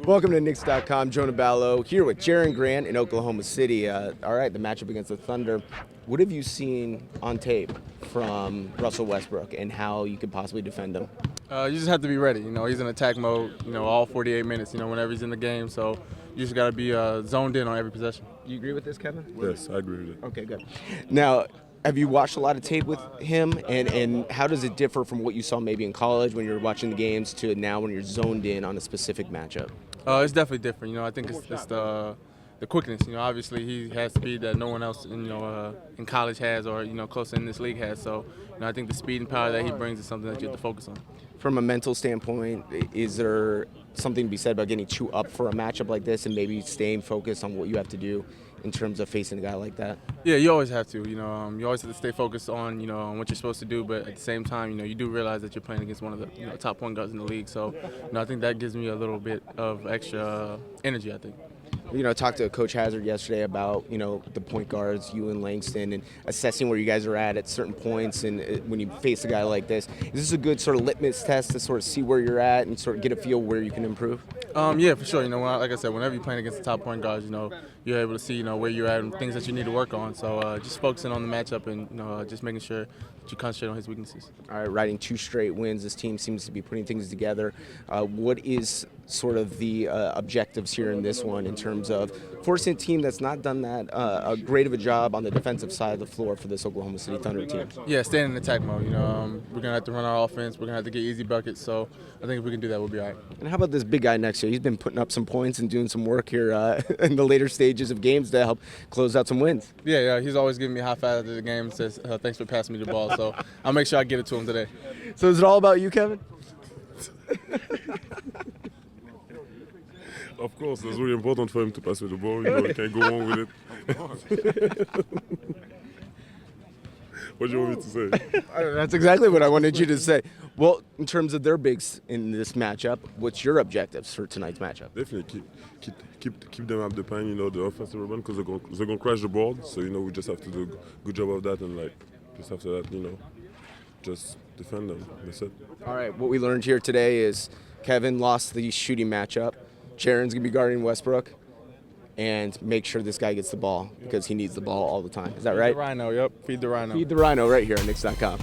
Welcome to Knicks.com. Jonah Ballow here with Jerian Grant in Oklahoma City. All right, the matchup against the Thunder. What have you seen on tape from Russell Westbrook and how you could possibly defend him? You just have to be ready. He's in attack mode, all 48 minutes, whenever he's in the game. So you just got to be zoned in on every possession. You agree with this, Kevin? Yes, I agree with it. Okay, good. Now, have you watched a lot of tape with him, and how does it differ from what you saw maybe in college when you were watching the games to now when you're zoned in on a specific matchup? It's definitely different. I think it's the quickness. Obviously he has speed that no one else in college has or close in this league has. So I think the speed and power that he brings is something that you have to focus on. From a mental standpoint, is there something to be said about getting too up for a matchup like this and maybe staying focused on what you have to do in terms of facing a guy like that? Yeah, you always have to. You always have to stay focused on on what you're supposed to do. But at the same time, you do realize that you're playing against one of the top point guards in the league. So I think that gives me a little bit of extra energy, I think. Talked to Coach Hazard yesterday about, the point guards, you and Langston, and assessing where you guys are at certain points. And when you face a guy like this, is this a good sort of litmus test to sort of see where you're at and sort of get a feel where you can improve? Yeah, for sure. Like I said, whenever you're playing against the top point guards, you're able to see, where you're at and things that you need to work on. So just focusing on the matchup and, just making sure that you concentrate on his weaknesses. All right, riding 2 straight wins. This team seems to be putting things together. What is sort of the objectives here in this one in terms of forcing a team that's not done that a great of a job on the defensive side of the floor for this Oklahoma City Thunder team? Yeah, staying in attack mode. We're going to have to run our offense. We're going to have to get easy buckets. So I think if we can do that, we'll be all right. And how about this big guy next to you? He's been putting up some points and doing some work here in the later stages of games to help close out some wins. Yeah, he's always giving me a high five after the game and says, thanks for passing me the ball. So I'll make sure I get it to him today. So is it all about you, Kevin? Of course, it's really important for him to pass with the ball. He can't go wrong with it. What do you want me to say? That's exactly what I wanted you to say. Well, in terms of their bigs in this matchup, what's your objectives for tonight's matchup? Definitely keep them up the paint, the offensive rebound, because they're gonna crash the board. So we just have to do a good job of that, and just after that, just defend them. That's it. All right, what we learned here today is Kevin lost the shooting matchup. Jerian's gonna be guarding Westbrook, and make sure this guy gets the ball because he needs the ball all the time. Is that right? Feed the Rhino, yep. Feed the Rhino. Feed the Rhino right here on Knicks.com.